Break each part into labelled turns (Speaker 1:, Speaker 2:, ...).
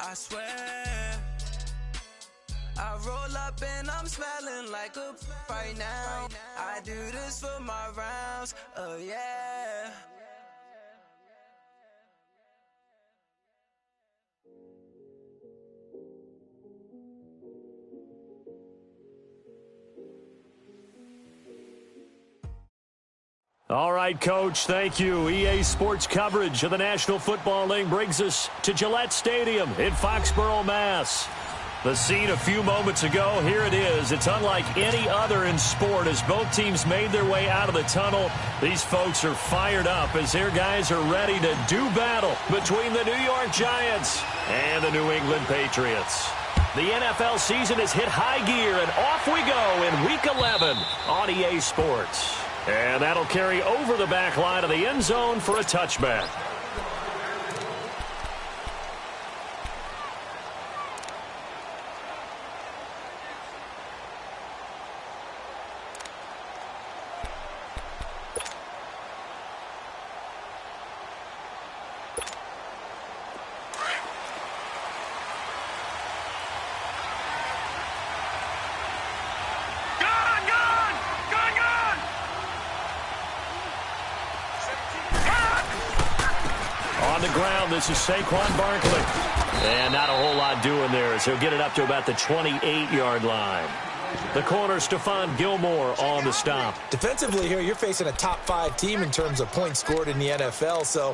Speaker 1: I swear. I roll up and I'm smelling like a right now. I do this for my rounds, oh yeah.
Speaker 2: All right, Coach, thank you. EA Sports coverage of the National Football League brings us to Gillette Stadium in Foxborough, Mass. The scene a few moments ago, here it is. It's unlike any other in sport as both teams made their way out of the tunnel. These folks are fired up as their guys are ready to do battle between the New York Giants and the New England Patriots. The NFL season has hit high gear, and off we go in Week 11 on EA Sports. And that'll carry over the back line of the end zone for a touchback. On the ground, this is Saquon Barkley. And not a whole lot doing there as he'll get it up to about the 28-yard line. The corner, Stephon Gilmore, on the stop.
Speaker 3: Defensively here, you're facing a top-5 team in terms of points scored in the NFL. So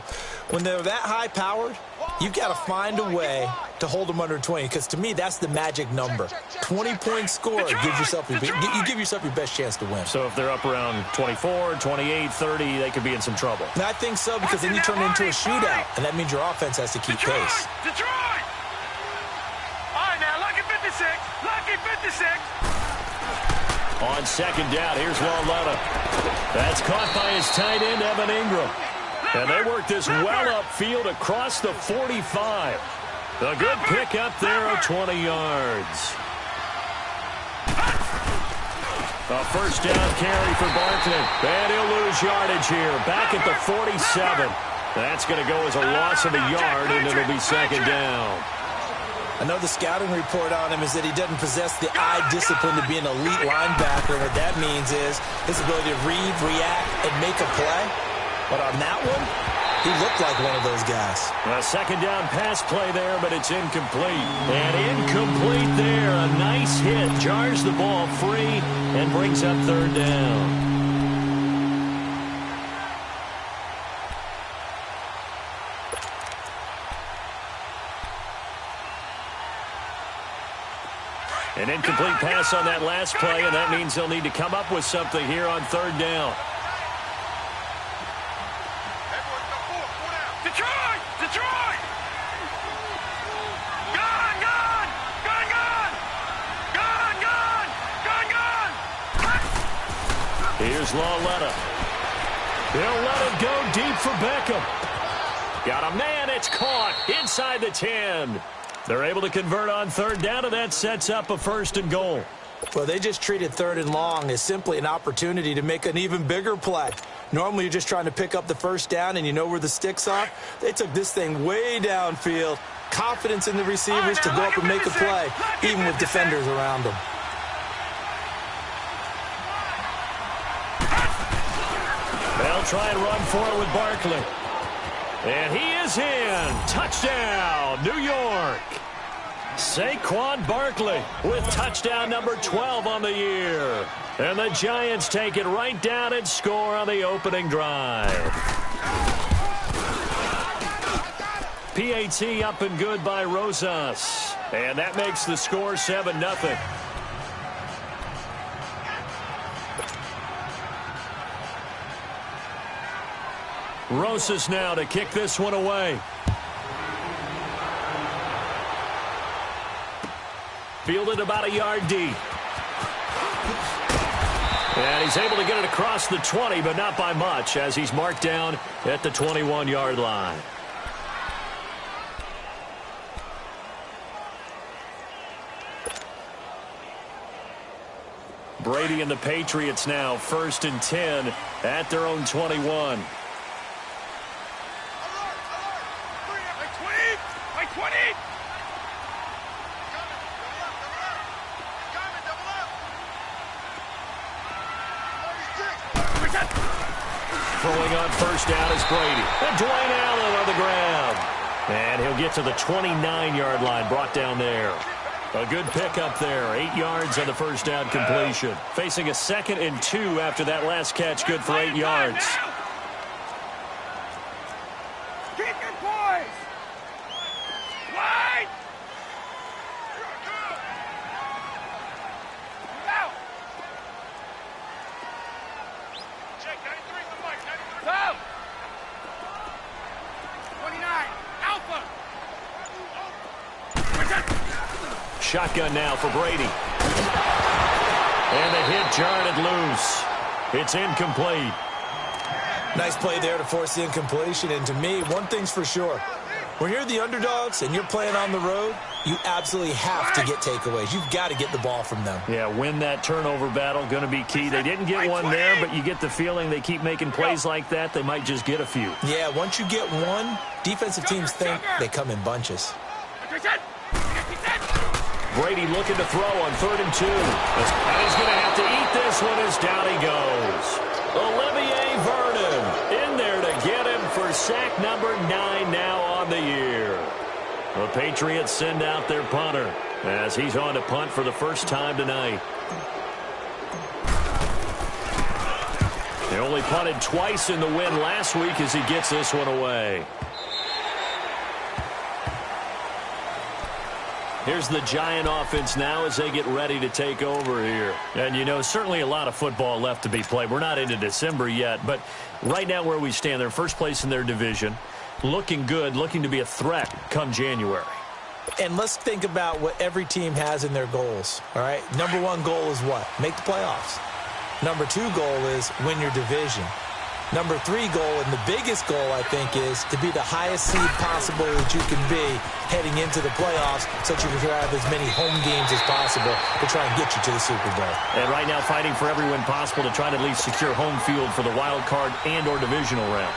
Speaker 3: when they're that high-powered, you've got to find a way to hold them under 20. Because to me, that's the magic number. 20 points scored gives yourself you give yourself your best chance to win.
Speaker 2: So if they're up around 24, 28, 30, they could be in some trouble.
Speaker 3: And I think so, because then you turn it into a shootout, and that means your offense has to keep pace.
Speaker 4: Detroit! All right, now, lucky 56. Lucky 56.
Speaker 2: On second down, here's Walletta. That's caught by his tight end, Evan Ingram. And they work this well upfield across the 45. A good pick up there of 20 yards. A first down carry for Barkley. And he'll lose yardage here. Back at the 47. That's going to go as a loss of a yard, and it'll be second down.
Speaker 3: I know the scouting report on him is that he doesn't possess the eye discipline to be an elite linebacker. What that means is his ability to read, react, and make a play. But on that one, he looked like one of those guys.
Speaker 2: A second down pass play there, but it's incomplete. And incomplete there. A nice hit. Jars the ball free and brings up third down. An incomplete pass on that last play, and that means they'll need to come up with something here on third down.
Speaker 4: Detroit! Detroit! Gone! Gone! Gone! Gone! Gone! Gone! Gone! Gone!
Speaker 2: Here's Walletta. They'll let it go deep for Beckham. Got a man, it's caught inside the 10. They're able to convert on third down, and that sets up a first and goal.
Speaker 3: Well, they just treated third and long as simply an opportunity to make an even bigger play. Normally, you're just trying to pick up the first down, and you know where the sticks are. They took this thing way downfield. Confidence in the receivers to go up and make a play, even with defenders around them.
Speaker 2: They'll try and run for it with Barkley. And he is in. Touchdown, New York. Saquon Barkley with touchdown number 12 on the year. And the Giants take it right down and score on the opening drive. PAT up and good by Rosas. And that makes the score 7-0. Rosas now to kick this one away. Fielded about a yard deep. And he's able to get it across the 20, but not by much, as he's marked down at the 21-yard line. Brady and the Patriots now, 1st and 10 at their own 21. Throwing on first down is Brady. And Dwayne Allen on the ground. And he'll get to the 29-yard line, brought down there. A good pickup there. 8 yards on the first down completion. Facing a 2nd and 2 after that last catch, good for 8 yards.
Speaker 4: Keep your poise. Wide. Out. Check 93 the mic. 93. Out. 29. Alpha.
Speaker 2: Shotgun now for Brady. And the hit jarred it loose. It's incomplete.
Speaker 3: Nice play there to force the incompletion. And to me, one thing's for sure. When you're the underdogs and you're playing on the road, you absolutely have to get takeaways. You've got to get the ball from them.
Speaker 2: Yeah, win that turnover battle, going to be key. They didn't get one there, but you get the feeling they keep making plays like that, they might just get a few.
Speaker 3: Yeah, once you get one, defensive teams think they come in bunches.
Speaker 2: Brady looking to throw on 3rd and 2. And he's going to have to eat this one as down he goes. Olivier Vernon in there to get him for sack number 9 now on the year. The Patriots send out their punter as he's on to punt for the first time tonight. They only punted twice in the win last week as he gets this one away. Here's the Giant offense now as they get ready to take over here. And, you know, certainly a lot of football left to be played. We're not into December yet, but right now where we stand, they're first place in their division, looking good, looking to be a threat come January.
Speaker 3: And let's think about what every team has in their goals, all right? Number 1 goal is what? Make the playoffs. Number 2 goal is win your division. Number 3 goal, and the biggest goal, I think, is to be the highest seed possible that you can be heading into the playoffs so that you can have as many home games as possible to try and get you to the Super Bowl.
Speaker 2: And right now fighting for every win possible to try to at least secure home field for the wild card and or divisional round.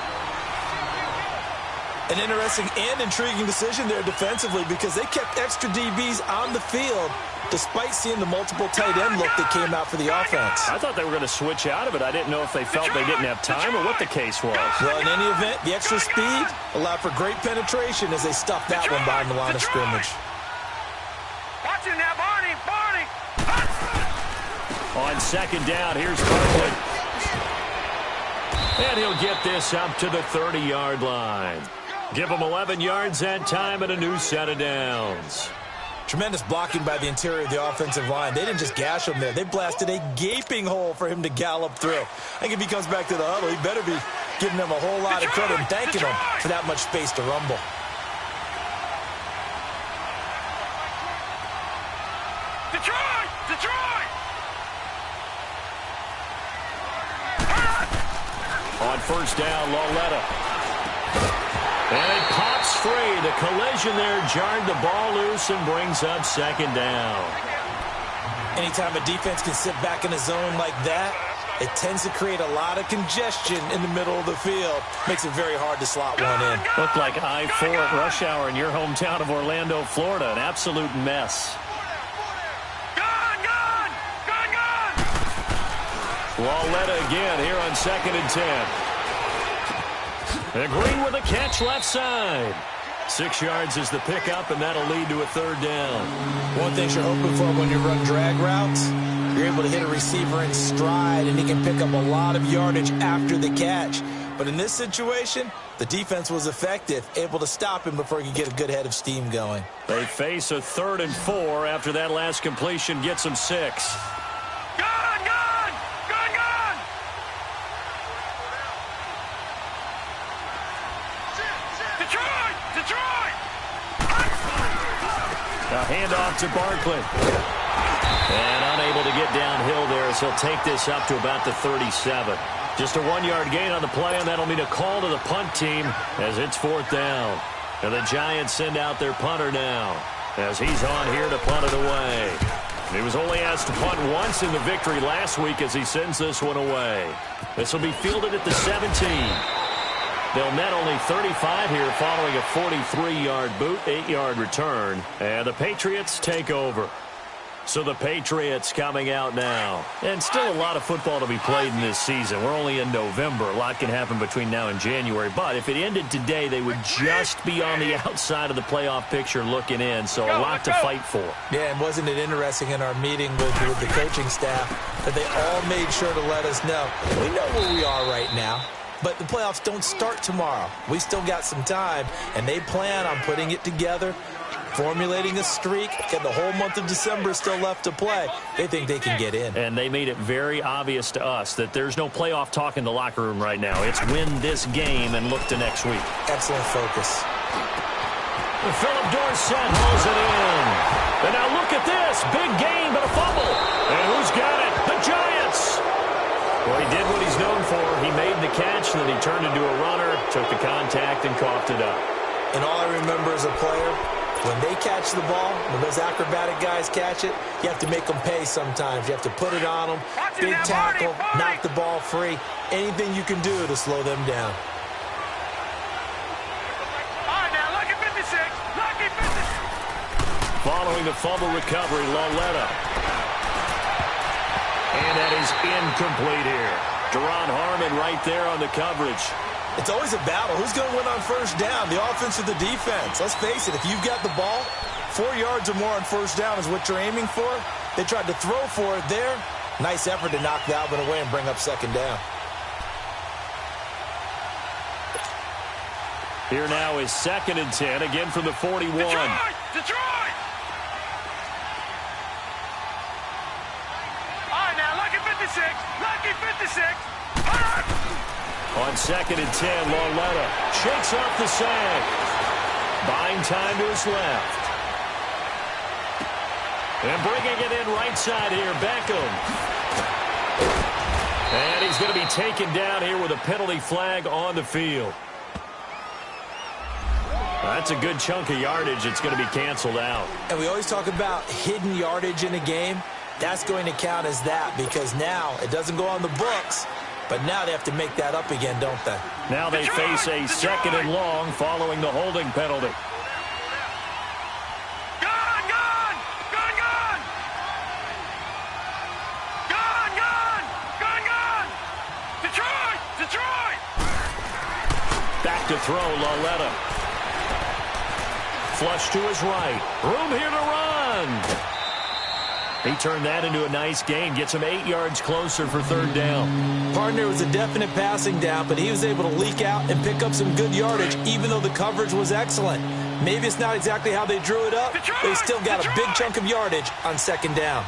Speaker 3: An interesting and intriguing decision there defensively because they kept extra DBs on the field despite seeing the multiple tight end look that came out for the offense.
Speaker 2: I thought they were going to switch out of it. I didn't know if they felt they didn't have time or what the case was.
Speaker 3: Well, in any event, the extra speed allowed for great penetration as they stuffed that one behind the line of scrimmage.
Speaker 4: Watch it now, Barney.
Speaker 2: On 2nd down, here's Barkley. And he'll get this up to the 30-yard line. Give him 11 yards that time and a new set of downs.
Speaker 3: Tremendous blocking by the interior of the offensive line. They didn't just gash him there. They blasted a gaping hole for him to gallop through. I think if he comes back to the huddle, he better be giving them a whole lot of credit and thanking him for that much space to rumble.
Speaker 4: Detroit!
Speaker 2: On 1st down, Lauletta. And it pops free. The collision there jarred the ball loose and brings up 2nd down.
Speaker 3: Anytime a defense can sit back in a zone like that, it tends to create a lot of congestion in the middle of the field. Makes it very hard to slot one in.
Speaker 2: Looked like I-4 at rush hour in your hometown of Orlando, Florida. An absolute mess.
Speaker 4: Gone!
Speaker 2: Lauletta again here on 2nd and 10. And Green with a catch left side. 6 yards is the pickup, and that'll lead to a 3rd down.
Speaker 3: One thing you're hoping for when you run drag routes, you're able to hit a receiver in stride, and he can pick up a lot of yardage after the catch. But in this situation, the defense was effective, able to stop him before he could get a good head of steam going.
Speaker 2: They face a 3rd and 4 after that last completion gets them 6. A handoff to Barkley. And unable to get downhill there as he'll take this up to about the 37. Just a 1-yard gain on the play, and that'll mean a call to the punt team as it's 4th down. And the Giants send out their punter now as he's on here to punt it away. He was only asked to punt once in the victory last week as he sends this one away. This will be fielded at the 17. They'll net only 35 here following a 43-yard boot, 8-yard return. And the Patriots take over. So the Patriots coming out now. And still a lot of football to be played in this season. We're only in November. A lot can happen between now and January. But if it ended today, they would just be on the outside of the playoff picture looking in. So a lot to fight for.
Speaker 3: Yeah, and wasn't it interesting in our meeting with the coaching staff that they all made sure to let us know. We know where we are right now, but the playoffs don't start tomorrow. We still got some time, and they plan on putting it together, formulating a streak, and the whole month of December is still left to play. They think they can get in.
Speaker 2: And they made it very obvious to us that there's no playoff talk in the locker room right now. It's win this game and look to next week.
Speaker 3: Excellent focus.
Speaker 2: Philip Dorsett hauls it in. And now look at this. Big game, but a fumble. And who's got it? The Giants. Well, he did what he's known for. He made the catch, and then he turned into a runner, took the contact, and coughed it up.
Speaker 3: And all I remember as a player, when they catch the ball, when those acrobatic guys catch it, you have to make them pay sometimes. You have to put it on them. Big tackle, knock the ball free. Anything you can do to slow them down.
Speaker 4: All right, now, lucky 56. Lucky 56.
Speaker 2: Following the fumble recovery, Lauletta. And that is incomplete here. Deron Harmon right there on the coverage.
Speaker 3: It's always a battle. Who's going to win on first down, the offense or the defense? Let's face it, if you've got the ball, 4 yards or more on first down is what you're aiming for. They tried to throw for it there. Nice effort to knock that one away and bring up second down.
Speaker 2: Here now is 2nd and 10, again from the 41.
Speaker 4: Detroit! All right, now, lucky 56. Lucky 56.
Speaker 2: On 2nd and 10, Lauletta shakes off the sack. Buying time to his left. And bringing it in right side here, Beckham. And he's going to be taken down here with a penalty flag on the field. That's a good chunk of yardage. It's going to be canceled out.
Speaker 3: And we always talk about hidden yardage in a game. That's going to count as that because now it doesn't go on the books. But now they have to make that up again, don't they?
Speaker 2: Now they face a 2nd and long following the holding penalty.
Speaker 4: Gone, gone! Gone, gone! Gone, gone! Gone, gone! Detroit! Detroit!
Speaker 2: Back to throw, Lauletta. Flush to his right. Room here to run. He turned that into a nice gain. Gets him 8 yards closer for 3rd down.
Speaker 3: Partner was a definite passing down, but he was able to leak out and pick up some good yardage, even though the coverage was excellent. Maybe it's not exactly how they drew it up, but they still got a big chunk of yardage on 2nd down.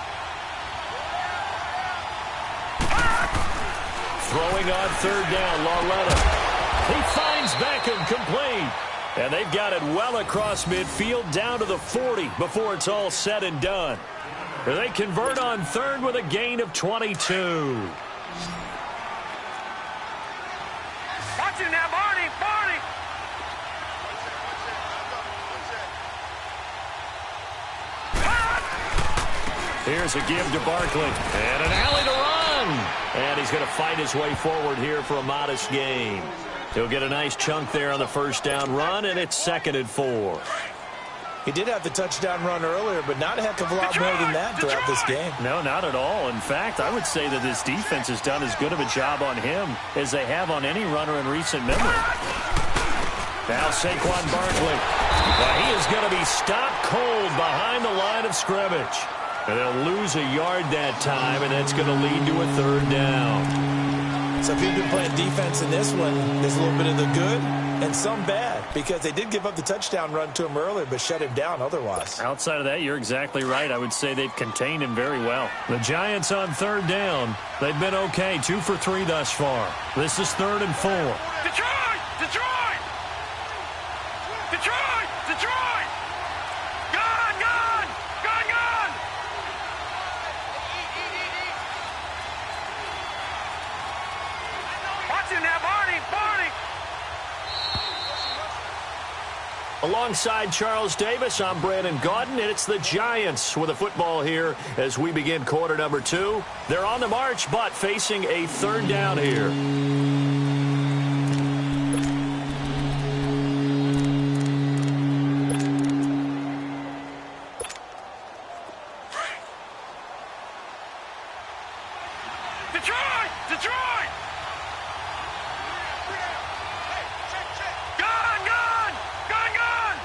Speaker 2: Throwing on 3rd down, Lauletta. He finds Beckham complete. And they've got it well across midfield down to the 40 before it's all said and done. They convert on 3rd with a gain of 22.
Speaker 4: Watch it now, Barney! Barney!
Speaker 2: Here's a give to Barkley. And an alley to run. And he's going to fight his way forward here for a modest gain. He'll get a nice chunk there on the 1st down run, and it's 2nd and 4.
Speaker 3: He did have the touchdown run earlier, but not a heck of a lot more than that throughout this game.
Speaker 2: No, not at all. In fact, I would say that this defense has done as good of a job on him as they have on any runner in recent memory. Now Saquon Barkley. Well, he is going to be stopped cold behind the line of scrimmage. And they'll lose a yard that time, and that's going to lead to a 3rd down.
Speaker 3: So if you've been playing defense in this one, there's a little bit of the good and some bad, because they did give up the touchdown run to him earlier, but shut him down otherwise.
Speaker 2: Outside of that, you're exactly right. I would say they've contained him very well. The Giants on 3rd down. They've been okay, 2 for 3 thus far. This is 3rd and 4.
Speaker 4: Detroit! Detroit! Detroit! Detroit! Gone! Gone! Gone! Gone! Watch it now, Barney! Barney!
Speaker 2: Alongside Charles Davis, I'm Brandon Gaudin, and it's the Giants with a football here as we begin quarter number 2. They're on the march, but facing a 3rd down here.
Speaker 4: Detroit! Detroit! Gun, gun! Gun, gun!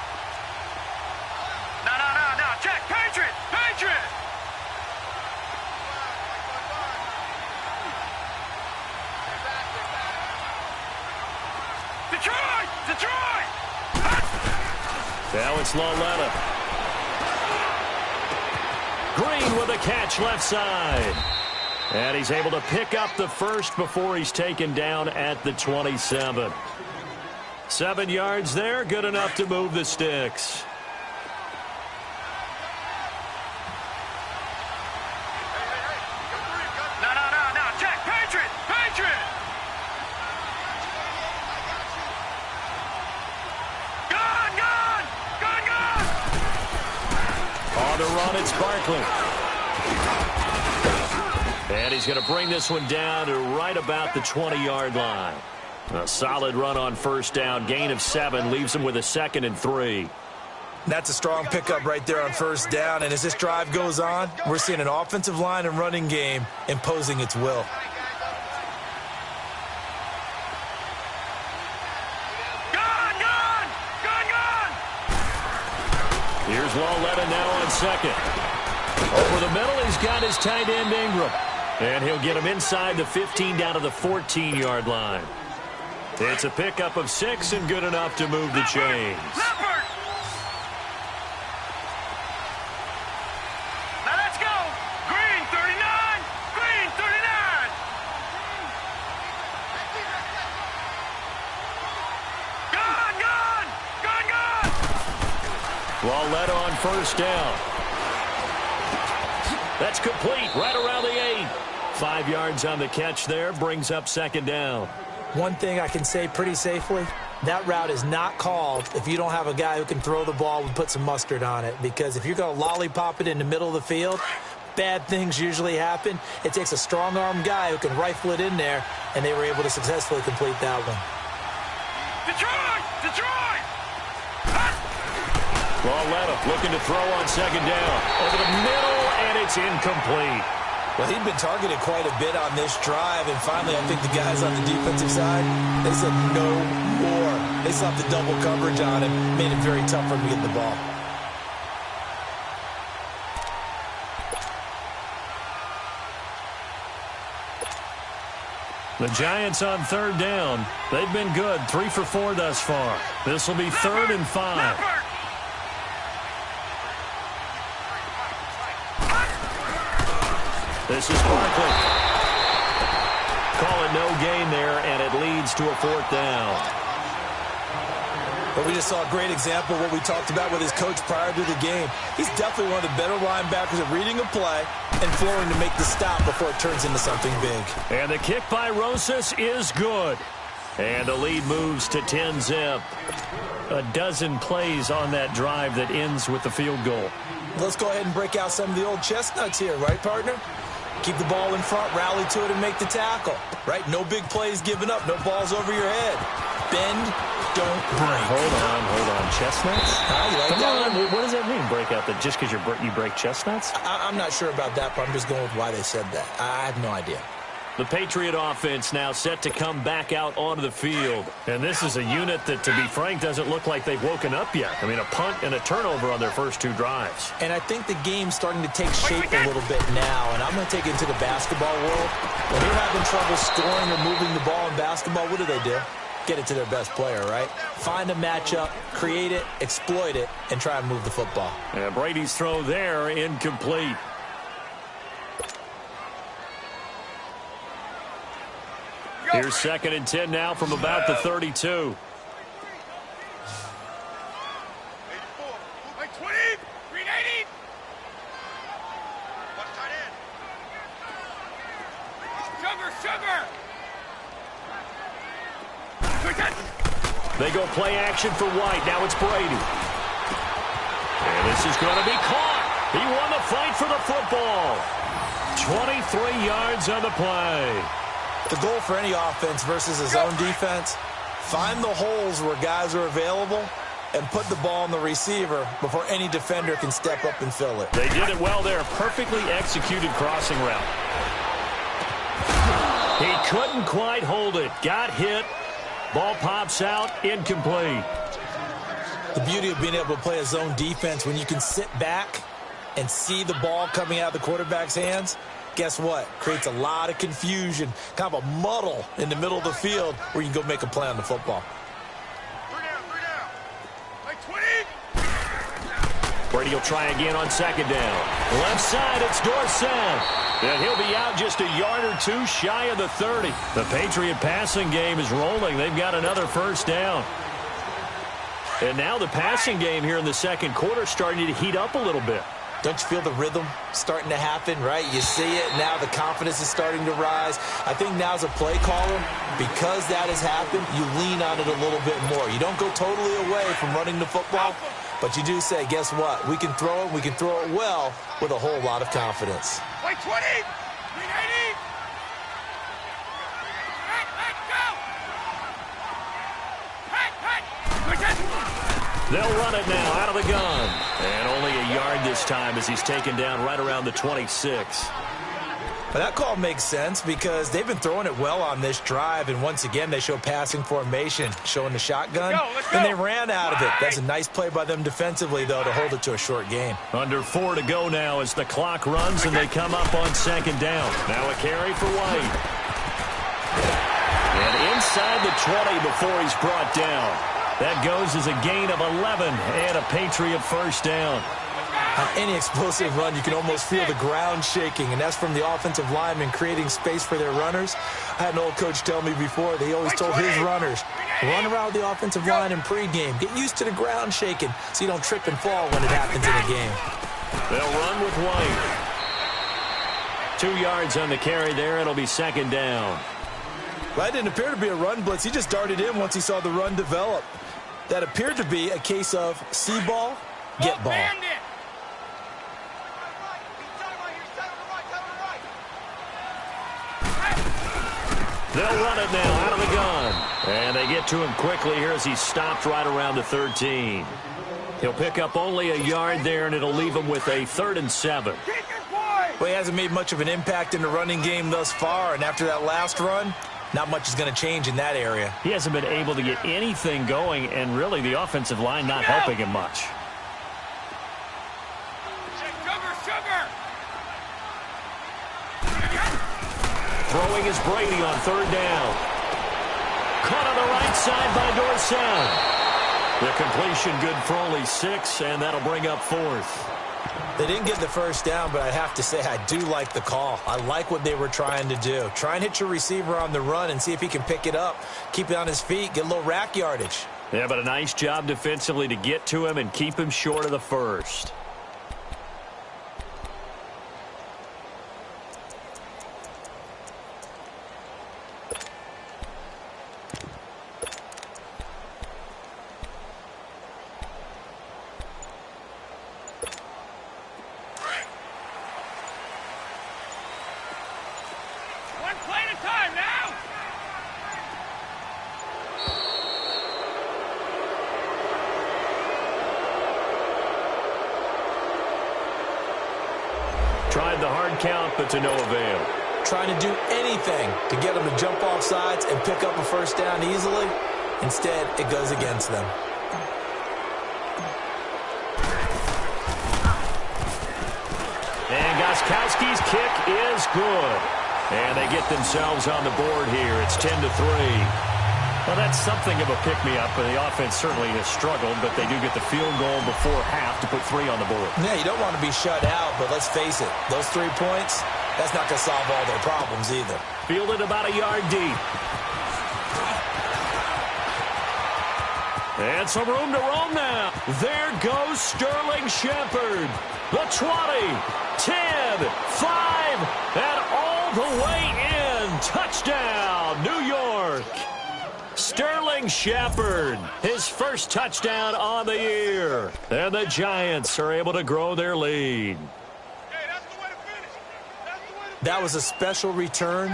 Speaker 4: No, no, no, no. Check. Patriot! Patriot! Detroit! Detroit!
Speaker 2: Now it's Loletta. Green with a catch left side. And he's able to pick up the first before he's taken down at the 27. 7 yards there, good enough to move the sticks.
Speaker 4: No, no, no, no. Check. Patriot! Patriot! Gun, gun! Gun, gun!
Speaker 2: On the run, it's Barkley. And he's going to bring this one down to right about the 20-yard line. A solid run on first down. Gain of 7 leaves him with a 2nd and 3.
Speaker 3: That's a strong pickup right there on first down. And as this drive goes on, we're seeing an offensive line and running game imposing its will.
Speaker 4: Gun, gun! Gun, gun!
Speaker 2: Here's Loletta now on second. Over the middle, he's got his tight end Ingram. And he'll get him inside the 15 down to the 14-yard line. It's a pickup of 6 and good enough to move the chains.
Speaker 4: Leopard! Now let's go! Green 39! Green 39! Gun, gun! Gun, gun!
Speaker 2: Loletta on first down. That's complete right around the 8. 5 yards on the catch there, brings up 2nd down.
Speaker 3: One thing I can say pretty safely, that route is not called if you don't have a guy who can throw the ball and put some mustard on it. Because if you're going to lollipop it in the middle of the field, bad things usually happen. It takes a strong-armed guy who can rifle it in there, and they were able to successfully complete that one.
Speaker 4: Detroit! Detroit!
Speaker 2: Loletta looking to throw on 2nd down. Over the middle, and it's incomplete.
Speaker 3: Well, he'd been targeted quite a bit on this drive, and finally I think the guys on the defensive side, they said no more. They slapped the double coverage on him, made it very tough for him to get the ball.
Speaker 2: The Giants on 3rd down. They've been good, 3 for 4 thus far. This will be 3rd and 5.
Speaker 4: Leopard!
Speaker 2: This is Barkley. Call it no gain there, and it leads to a 4th down.
Speaker 3: But we just saw a great example of what we talked about with his coach prior to the game. He's definitely one of the better linebackers at reading a play and flowing to make the stop before it turns into something big.
Speaker 2: And the kick by Rosas is good. And the lead moves to 10-zip. A dozen plays on that drive that ends with the field goal.
Speaker 3: Let's go ahead and break out some of the old chestnuts here, right, partner? Keep the ball in front, rally to it, and make the tackle, right? No big plays given up, no balls over your head. Bend, don't break.
Speaker 2: Hold on. Chestnuts?
Speaker 3: You like
Speaker 2: Come
Speaker 3: that
Speaker 2: on,
Speaker 3: one?
Speaker 2: what does that mean, break out? That just because you break chestnuts?
Speaker 3: I'm not sure about that, but I'm just going with why they said that. I have no idea.
Speaker 2: The Patriot offense now set to come back out onto the field. And this is a unit that, to be frank, doesn't look like they've woken up yet. I mean, a punt and a turnover on their first 2 drives.
Speaker 3: And I think the game's starting to take shape a little bit now, and I'm going to take it into the basketball world. When they're having trouble scoring or moving the ball in basketball, what do? Get it to their best player, right? Find a matchup, create it, exploit it, and try and move the football.
Speaker 2: And Brady's throw there, incomplete. Here's 2nd and 10 now from about the 32.
Speaker 4: 84. 20. Green 80. What's tight end? Sugar.
Speaker 2: They go play action for White. Now it's Brady. And this is going to be caught. He won the fight for the football. 23 yards on the play.
Speaker 3: The goal for any offense versus his own defense, find the holes where guys are available and put the ball on the receiver before any defender can step up and fill it.
Speaker 2: They did it well there. Perfectly executed crossing route. He couldn't quite hold it. Got hit. Ball pops out, incomplete.
Speaker 3: The beauty of being able to play a zone defense when you can sit back and see the ball coming out of the quarterback's hands, guess what? Creates a lot of confusion, kind of a muddle in the middle of the field where you can go make a play on the football.
Speaker 4: 3 down. Like 20.
Speaker 2: Brady will try again on second down. Left side, it's Dorsett. And he'll be out just a yard or two shy of the 30. The Patriot passing game is rolling. They've got another first down. And now the passing game here in the second quarter starting to heat up a little bit.
Speaker 3: Don't you feel the rhythm starting to happen, right? You see it. Now the confidence is starting to rise. I think now as a play caller, because that has happened, you lean on it a little bit more. You don't go totally away from running the football, but you do say, guess what? We can throw it. We can throw it well with a whole lot of confidence.
Speaker 4: Like 20. 380.
Speaker 2: They'll run it now out of the gun. And only a yard this time as he's taken down right around the 26.
Speaker 3: But that call makes sense because they've been throwing it well on this drive, and once again they show passing formation, showing the shotgun,
Speaker 4: Let's go.
Speaker 3: and they ran out of it. That's a nice play by them defensively, though, to hold it to a short game.
Speaker 2: Under 4 to go now as the clock runs and they come up on second down. Now a carry for White. And inside the 20 before he's brought down. That goes as a gain of 11 and a Patriot first down.
Speaker 3: On any explosive run, you can almost feel the ground shaking, and that's from the offensive linemen creating space for their runners. I had an old coach tell me before, they always told his runners, run around with the offensive line in pregame. Get used to the ground shaking so you don't trip and fall when it happens in a game.
Speaker 2: They'll run with White. 2 yards on the carry there. It'll be second down.
Speaker 3: Well, that didn't appear to be a run blitz. He just darted in once he saw the run develop. That appeared to be a case of see ball, get ball.
Speaker 2: They'll run it now out of the gun. And they get to him quickly here as he's stopped right around the 13. He'll pick up only a yard there, and it'll leave him with a 3rd and 7.
Speaker 3: Well, he hasn't made much of an impact in the running game thus far, and after that last run, not much is going to change in that area.
Speaker 2: He hasn't been able to get anything going, and really the offensive line not helping him much. Throwing is Brady on 3rd down. Caught on the right side by Dorsett. The completion good for only 6, and that'll bring up 4th.
Speaker 3: They didn't get the first down, but I have to say I do like the call. I like what they were trying to do. Try and hit your receiver on the run and see if he can pick it up. Keep it on his feet, get a little rack yardage.
Speaker 2: Yeah, but a nice job defensively to get to him and keep him short of the first. Tried the hard count, but to no avail.
Speaker 3: Trying to do anything to get them to jump off sides and pick up a first down easily. Instead, it goes against them.
Speaker 2: And Gostkowski's kick is good. And they get themselves on the board here. It's 10-3. Well, that's something of a pick-me-up, but the offense certainly has struggled, but they do get the field goal before half to put 3 on the board.
Speaker 3: Yeah, you don't want to be shut out, but let's face it, those 3 points, that's not going to solve all their problems either.
Speaker 2: Fielded about a yard deep. And some room to roam now. There goes Sterling Shepard. The 20, 10, 5, and all the way in. Touchdown, New York. Sterling Shepard, his first touchdown on the year. And the Giants are able to grow their lead.
Speaker 3: That was a special return,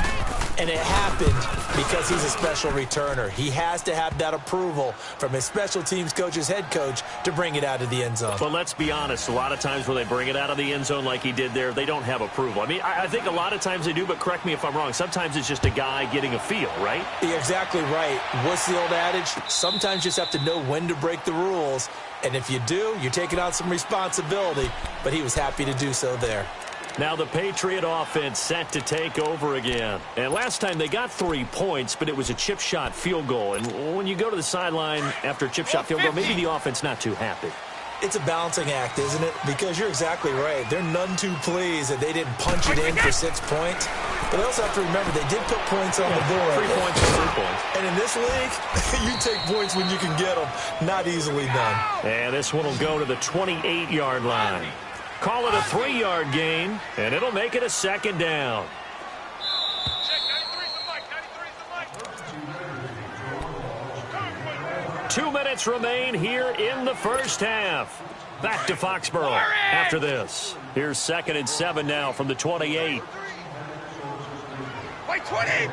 Speaker 3: and it happened because he's a special returner. He has to have that approval from his special teams coach's head coach to bring it out of the end zone.
Speaker 2: But let's be honest, a lot of times when they bring it out of the end zone like he did there, they don't have approval. I mean, I think a lot of times they do, but correct me if I'm wrong. Sometimes it's just a guy getting a feel, right?
Speaker 3: You're exactly right. What's the old adage? Sometimes you just have to know when to break the rules, and if you do, you're taking on some responsibility, but he was happy to do so there.
Speaker 2: Now the Patriot offense set to take over again. And last time they got 3 points, but it was a chip shot field goal. And when you go to the sideline after a chip shot field goal, maybe the offense not too happy.
Speaker 3: It's a balancing act, isn't it? Because you're exactly right. They're none too pleased that they didn't punch it in for 6 points. But they also have to remember they did put points on the board.
Speaker 2: 3 points is 3 points.
Speaker 3: And in this league, you take points when you can get them. Not easily done.
Speaker 2: And this one will go to the 28-yard line. Call it a 3-yard gain, and it'll make it a second down. 2 minutes remain here in the first half. Back to Foxborough after this. Here's 2nd and 7 now from the 28.
Speaker 4: Wait, 20! Hey,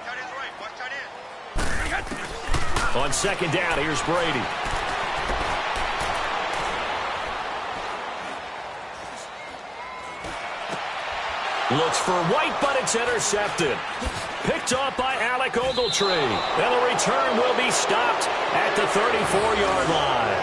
Speaker 4: tight end's right. Watch tight end.
Speaker 2: On 2nd down, here's Brady. Looks for White, but it's intercepted. Picked off by Alec Ogletree. And the return will be stopped at the 34-yard line.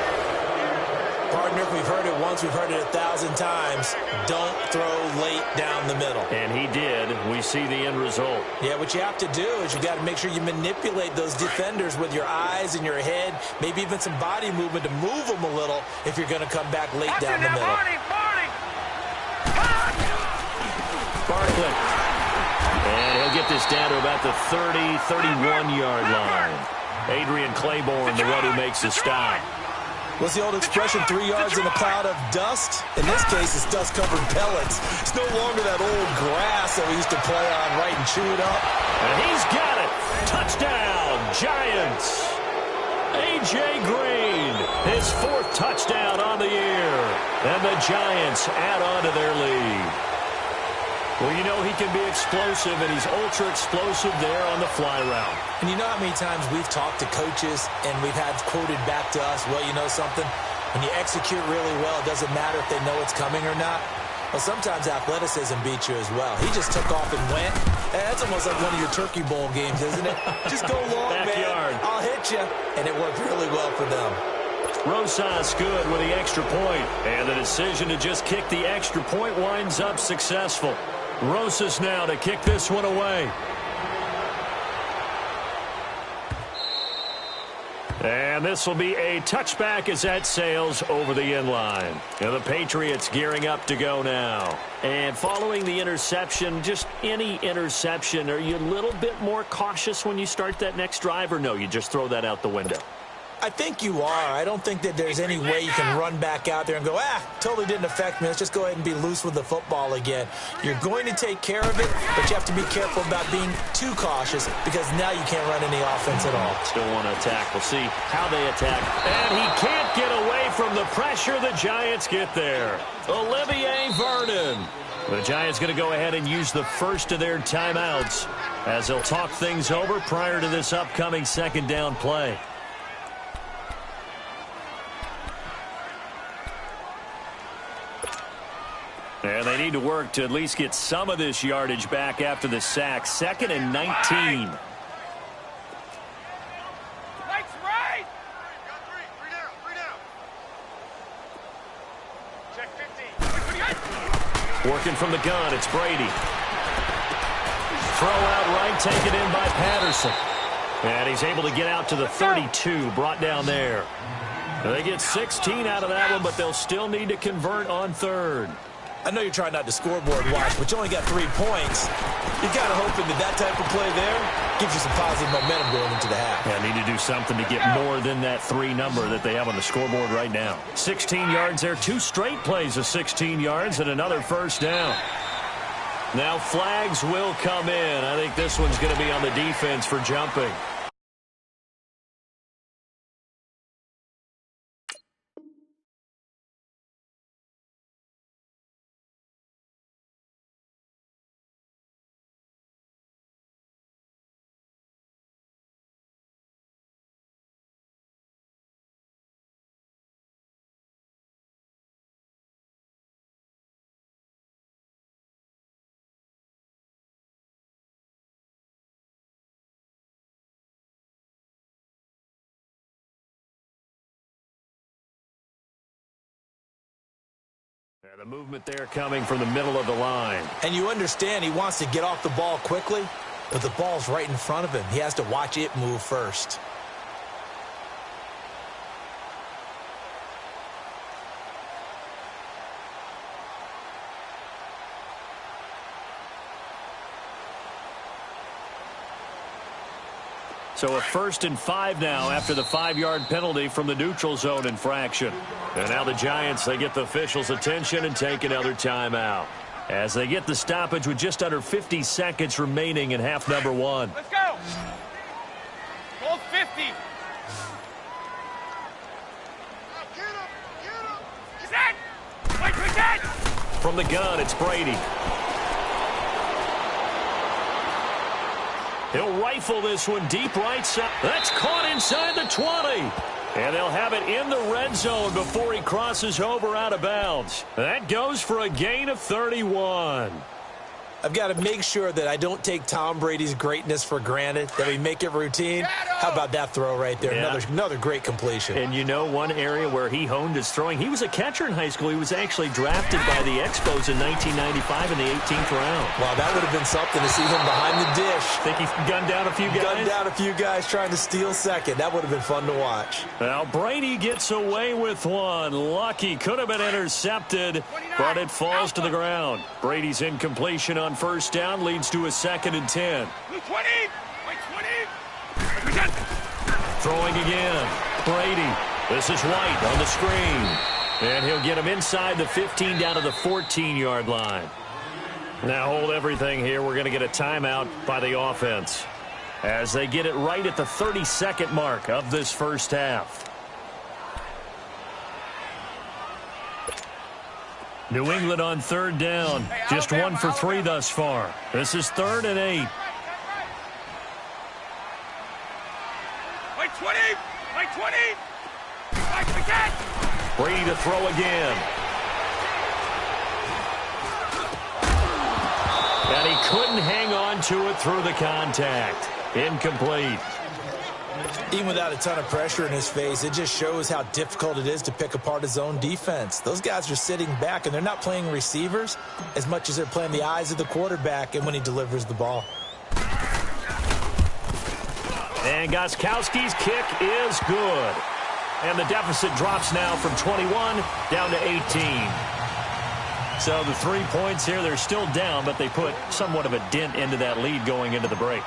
Speaker 3: Partner, we've heard it once, we've heard it 1,000 times. Don't throw late down the middle.
Speaker 2: And he did. We see the end result.
Speaker 3: Yeah, what you have to do is you got to make sure you manipulate those defenders with your eyes and your head, maybe even some body movement to move them a little if you're going to come back late down the middle.
Speaker 2: Barkley. And he'll get this down to about the 30, 31-yard line. Adrian Claiborne, the one who makes the stop.
Speaker 3: What's the old expression, 3 yards in a cloud of dust? In this case, it's dust-covered pellets. It's no longer that old grass that we used to play on, right, and chew it up.
Speaker 2: And he's got it. Touchdown, Giants. A.J. Green, his 4th touchdown on the year. And the Giants add on to their lead. Well, you know he can be explosive, and he's ultra-explosive there on the fly route.
Speaker 3: And you know how many times we've talked to coaches and we've had quoted back to us, well, you know something? When you execute really well, it doesn't matter if they know it's coming or not. Well, sometimes athleticism beats you as well. He just took off and went. And that's almost like one of your Turkey Bowl games, isn't it? Just go long,
Speaker 2: Backyard.
Speaker 3: man. I'll hit you. And it worked really well for them.
Speaker 2: Rosas good with the extra point. And the decision to just kick the extra point winds up successful. Rosas now to kick this one away. And this will be a touchback as that sails over the end line. And the Patriots gearing up to go now. And following the interception, just any interception, are you a little bit more cautious when you start that next drive, or no, you just throw that out the window?
Speaker 3: I think you are. I don't think that there's any way you can run back out there and go, totally didn't affect me. Let's just go ahead and be loose with the football again. You're going to take care of it, but you have to be careful about being too cautious because now you can't run any offense at all.
Speaker 2: Still want to attack. We'll see how they attack. And he can't get away from the pressure. The Giants get there. Olivier Vernon. The Giants going to go ahead and use the first of their timeouts as they'll talk things over prior to this upcoming 2nd down play. And they need to work to at least get some of this yardage back after the sack. 2nd and 19.
Speaker 4: Right. Three down. Check 15.
Speaker 2: Working from the gun, it's Brady. Throw out right, taken in by Patterson. And he's able to get out to the 32, brought down there. They get 16 out of that one, but they'll still need to convert on 3rd.
Speaker 3: I know you're trying not to scoreboard watch, but you only got 3 points. You're kind of hoping that type of play there gives you some positive momentum going into the half.
Speaker 2: Yeah, need to do something to get more than that 3 number that they have on the scoreboard right now. 16 yards there, 2 straight plays of 16 yards and another first down. Now flags will come in. I think this one's going to be on the defense for jumping. The movement there coming from the middle of the line.
Speaker 3: And you understand he wants to get off the ball quickly, but the ball's right in front of him. He has to watch it move first.
Speaker 2: So a 1st and 5 now after the 5-yard penalty from the neutral zone infraction. And now the Giants, they get the officials' attention and take another timeout as they get the stoppage with just under 50 seconds remaining in half number 1.
Speaker 4: Let's go. Goal 50. Set. Wait, set.
Speaker 2: From the gun, it's Brady. He'll rifle this one deep right side. That's caught inside the 20. And they'll have it in the red zone before he crosses over out of bounds. That goes for a gain of 31.
Speaker 3: I've got to make sure that I don't take Tom Brady's greatness for granted, that we make it routine. How about that throw right there?
Speaker 2: Yeah.
Speaker 3: Another great completion.
Speaker 2: And you know one area where he honed his throwing? He was a catcher in high school. He was actually drafted by the Expos in 1995 in the 18th round.
Speaker 3: Wow, that would have been something to see him behind the dish.
Speaker 2: Think he gunned down a few guys?
Speaker 3: Gunned down a few guys trying to steal second. That would have been fun to watch.
Speaker 2: Now Brady gets away with one. Lucky. Could have been intercepted, but it falls to the ground. Brady's incompletion on first down leads to a 2nd and 10.
Speaker 4: 20. Wait, 20.
Speaker 2: Throwing again. Brady. This is White on the screen. And he'll get him inside the 15 down to the 14-yard line. Now hold everything here. We're going to get a timeout by the offense as they get it right at the 32nd mark of this first half. New England on 3rd down. Just 1 for 3 thus far. This is 3rd and 8.
Speaker 4: Wait, 20. Wait, 20. Wait, again.
Speaker 2: Brady to throw again. And he couldn't hang on to it through the contact. Incomplete.
Speaker 3: Even without a ton of pressure in his face, it just shows how difficult it is to pick apart his own defense. Those guys are sitting back, and they're not playing receivers as much as they're playing the eyes of the quarterback and when he delivers the ball.
Speaker 2: And Gostkowski's kick is good. And the deficit drops now from 21 down to 18. So the 3 points here, they're still down, but they put somewhat of a dent into that lead going into the break.